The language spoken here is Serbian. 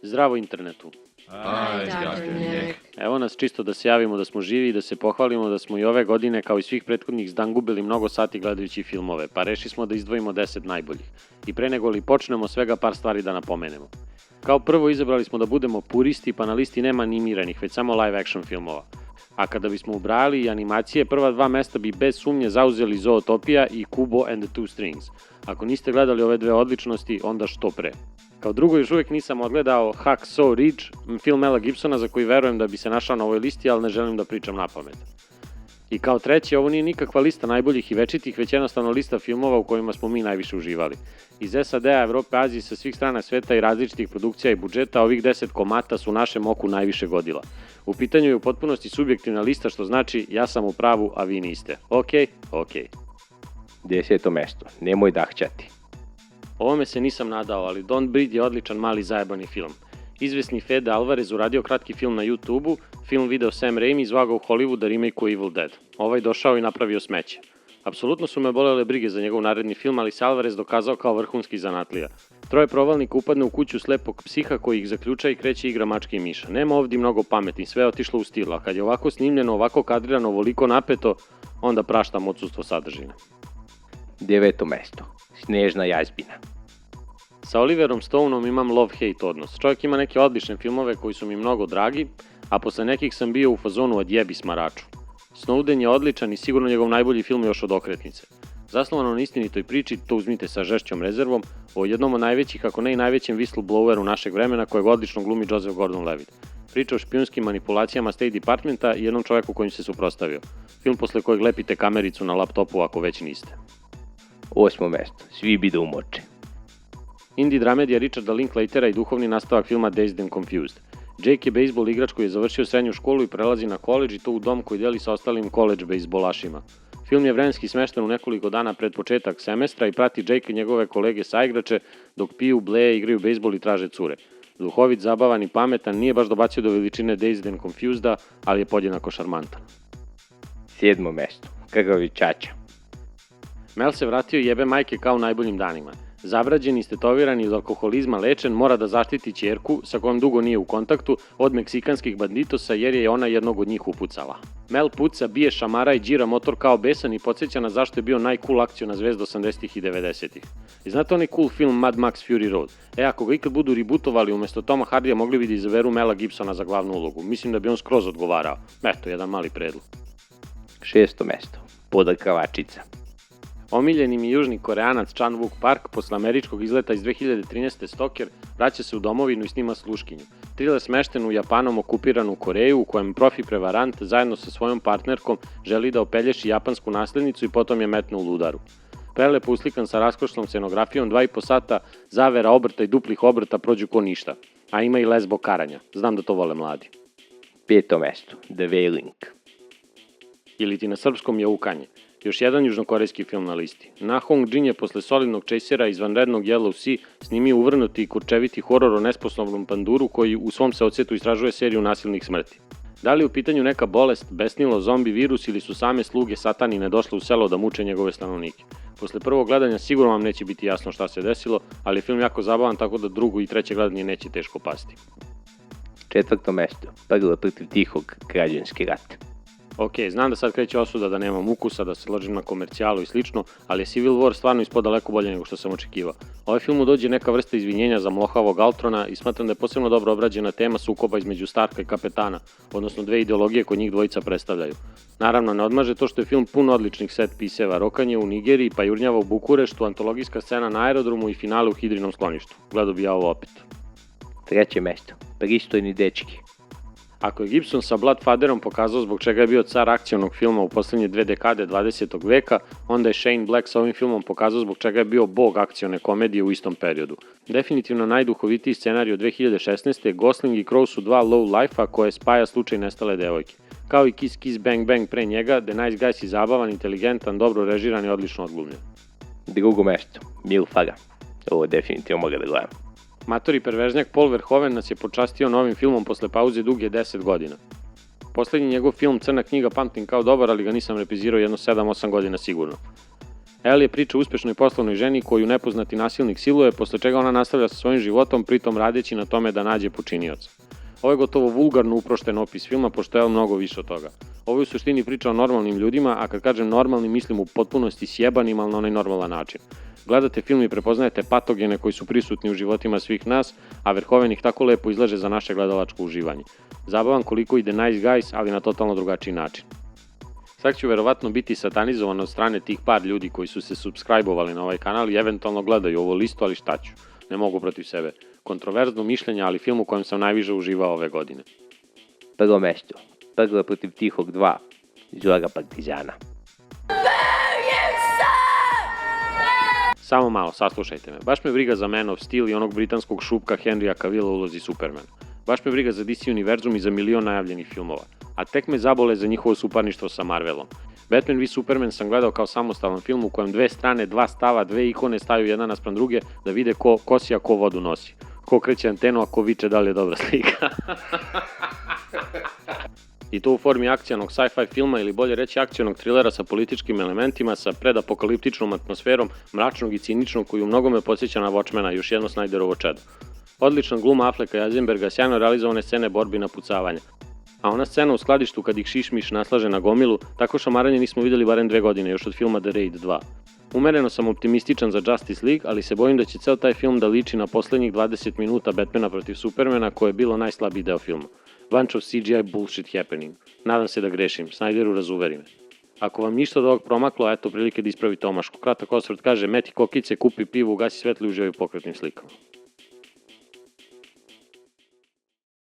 Zdravo internetu. Aj, Dr. Evo nas čisto da se javimo da smo živi i da se pohvalimo da smo i ove godine kao i svih prethodnih zdangubili mnogo sati gledajući filmove, pa reši smo da izdvojimo 10 najboljih. I pre nego li počnemo svega par stvari da napomenemo. Kao prvo izabrali smo da budemo puristi, pa na listi nema animiranih, već samo live action filmova. A kada bismo ubrali i animacije, prva dva mesta bi bez sumnje zauzeli Zootopia i Kubo and the Two Strings. Ako niste gledali ove dve odličnosti, onda što pre. Kao drugo, još uvijek nisam odgledao Hacksaw Ridge, film Mela Gibsona za koji verujem da bi se našao na ovoj listi, ali ne želim da pričam napamet. I kao treće, ovo nije nikakva lista najboljih i večitih, već jednostavno lista filmova u kojima smo mi najviše uživali. Iz SAD-a, Evrope, Azije, sa svih strana sveta i različitih produkcija i budžeta, ovih 10 komata su našem oku najviše godila. U pitanju je u potpunosti subjektivna lista, što znači ja sam u pravu, a vi niste. Okej. 10. mesto. Nemoj dahćati. Ovome se nisam nadao, ali Don't Breathe je odličan mali zajebani film. Izvesni Fede Alvarez uradio kratki film na YouTube-u, film video Sam Raimi izvagao u Hollywooda remake-u Evil Dead. Ovaj došao i napravio smeće. Apsolutno su me bolele brige za njegov naredni film, ali se Alvarez dokazao kao vrhunski zanatlija. Troje provalnika upadne u kuću slepog psiha koji ih zaključa i kreće igra mačke i miša. Nema ovdje mnogo pameti, sve je otišlo u stil, a kad je ovako snimljeno, ovako kadrirano, ovoliko napeto, onda praštam odsustvo sadržine. 9. mesto. Snežna jazbina. Sa Oliverom Stoneom imam love-hate odnos. Čovjek ima neke odlične filmove koji su mi mnogo dragi, a posle nekih sam bio u fazonu odjebi smaraču. Snowden je odličan i sigurno njegov najbolji film još od Okretnice. Zasnovano na istinitoj priči, to uzmite sa žešćom rezervom, o jednom od najvećih, ako ne i najvećem whistlebloweru našeg vremena kojeg odlično glumi Joseph Gordon-Levitt. Priča o špijunskim manipulacijama State Departmenta i jednom čovjeku kojim se suprotstavio. Film posle kojeg lepite kamericu na laptopu ako već niste. 8. mesto. Svi bi da umoče. Indie dramedija Richarda Linklatera i duhovni nastavak filma Dazed and Confused. Jake je bejsbol igrač koji je završio srednju školu i prelazi na koledž i to u dom koji deli sa ostalim koledž bejsbolašima. Film je vremenski smešten u nekoliko dana pred početak semestra i prati Jake i njegove kolege saigrače dok piju, bleje, igraju bejsbol i traže cure. Duhovit, zabavan i pametan, nije baš dobacio do veličine Dazed and Confused-a, ali je podjednako šarmantan. 7. mesto. Krvavi čača. Mel se vratio i jebe majke kao u najboljim danima. Zavrađen, istetoviran i od alkoholizma lečen, mora da zaštiti ćerku, sa kojom dugo nije u kontaktu, od meksikanskih banditosa jer je ona jednog od njih upucala. Mel puca, bije, šamara i džira motor kao besan i podsjeća na zašto je bio najcool akciona zvezda 80-ih i 90-ih. I znate onaj cool film Mad Max Fury Road? Ako ga ikad budu rebootovali umjesto Toma Hardija mogli bi da izaberu Mela Gibsona za glavnu ulogu. Mislim da bi on skroz odgovarao. Eto, jedan mali predlog. 6. mesto. Podrkavačica. Omiljeni mi južni Koreanac Chan-wook Park posle američkog izleta iz 2013. Stalker vraća se u domovinu i snima Sluškinju. Thriller smešten u Japanom okupiranu Koreju u kojem profi prevarant zajedno sa svojom partnerkom želi da opelješi japansku naslednicu i potom je metne u ludaru. Prelepo uslikan sa raskošnom scenografijom, 2,5 sata zavera, obrta i duplih obrta prođu ko ništa, a ima i lesbo karanja. Znam da to vole mladi. 5. mesto. The Wailing. Ili ti na srpskom je Ukanje. Još jedan južnokorejski film na listi. Na Hong Jin je posle solidnog chasera izvanrednog Yellow Sea snimio uvrnuti i kurčeviti horor o nesposobnom panduru koji u svom se odsjetu istražuje seriju nasilnih smrti. Da li je u pitanju neka bolest, besnilo, zombi virus ili su same sluge satanine došle u selo da muče njegove stanovnike? Posle prvog gledanja sigurno vam neće biti jasno šta se desilo, ali je film jako zabavan tako da drugo i treće gledanje neće teško pasti. 4. mesto. Prva protiv tihog, građanski rat. Ok, znam da sad kreće osuda da nemam ukusa, da se ložim na komercijalu i slično, ali je Civil War stvarno ispod daleko bolje nego što sam očekivao. Ovaj filmu dođe neka vrsta izvinjenja za mlohavog Altrona i smatram da je posebno dobro obrađena tema sukoba između Starka i Kapetana, odnosno dve ideologije koje njih dvojica predstavljaju. Naravno, ne odmaže to što je film pun odličnih set piseva, rokanje u Nigeriji, pa jurnjava u Bukureštu, antologijska scena na aerodromu i finale u Hidrinom skloništu. Gledao bi ja ovo opet. 3. mesto. Pristojni dečki. Ako je Gibson sa Bloodfatterom pokazao zbog čega je bio car akcionog filma u posljednje 2 dekade 20. veka, onda je Shane Black sa ovim filmom pokazao zbog čega je bio bog akcione komedije u istom periodu. Definitivno najduhovitiji scenarij od 2016. Gosling i Crowe su dva low life-a koje spaja slučaj nestale devojke. Kao i Kiss Kiss Bang Bang pre njega, The Nice Guys je zabavan, inteligentan, dobro režiran i odlično odglumljen. 2. mesto. Milfara. Ovo definitivno mogu da gledam. Matori perverznjak Paul Verhoeven nas je počastio novim filmom posle pauze duge 10 godina. Poslednji njegov film Crna knjiga pamtim kao dobar, ali ga nisam reprizirao jedno 7-8 godina sigurno. Elle je priča o uspešnoj poslovnoj ženi koju nepoznati nasilnik siluje, posle čega ona nastavlja sa svojim životom, pritom radeći na tome da nađe počinioca. Ovo je gotovo vulgarno uprošten opis filma, pošto je mnogo više od toga. Ovo je u suštini priča o normalnim ljudima, a kad kažem normalni mislim u potpunosti sjebanim, ali na onaj normalan način. Gledate film i prepoznajete patogene koji su prisutni u životima svih nas, a Verhoeven ih tako lepo izlaže za naše gledalačko uživanje. Zabavan koliko ide Nice Guys, ali na totalno drugačiji način. Sad ću verovatno biti satanizovan od strane tih par ljudi koji su se subscribe-ovali na ovaj kanal i eventualno gledaju ovo listu, ali šta ću, ne mogu protiv sebe. Kontroverzno mišljenje, ali film u kojem sam najviše uživao ove godine. Prvo mesto, Pegla protiv Tihog 2, Zora Partizana. Samo malo, saslušajte me. Baš me briga za Man of Steel i onog britanskog šupka Henrya Cavilla u ulozi Supermana. Baš me briga za DC univerzum i za milion najavljenih filmova. A tek me zabole za njihovo suparništvo sa Marvelom. Batman v Superman sam gledao kao samostalan film u kojem dve strane, dva stava, dve ikone staju jedna naspram druge da vide ko kosi, a ko vodu nosi. Ko kreće antenu, a ko viče da li je dobra slika. I to u formi akcionog sci-fi filma ili bolje reći akcionog trilera sa političkim elementima, sa predapokaliptičnom atmosferom, mračnog i ciničnog koji u mnogome podsjeća na Watchmena, još jedno Snyderovo čedo. Odlična gluma Afflecka i Eisenberga, sjajno realizovane scene borbi i napucavanja. A ona scena u skladištu kad ih šišmiš naslaže na gomilu, tako šamaranje nismo vidjeli barem 2 godine, još od filma The Raid 2. Umereno sam optimističan za Justice League, ali se bojim da će ceo taj film da liči na poslednjih 20 minuta Batmana protiv Supermana, koje je bilo najslabiji deo filma. Bunch of CGI bullshit happening. Nadam se da grešim, Snyderu razuveri me. Ako vam ništa od ovog promaklo, eto prilike da ispravite omašku. Kratak osvrt kaže, meti kokice, kupi pivu, gasi svetlo i uživaj u pokretnim slikama.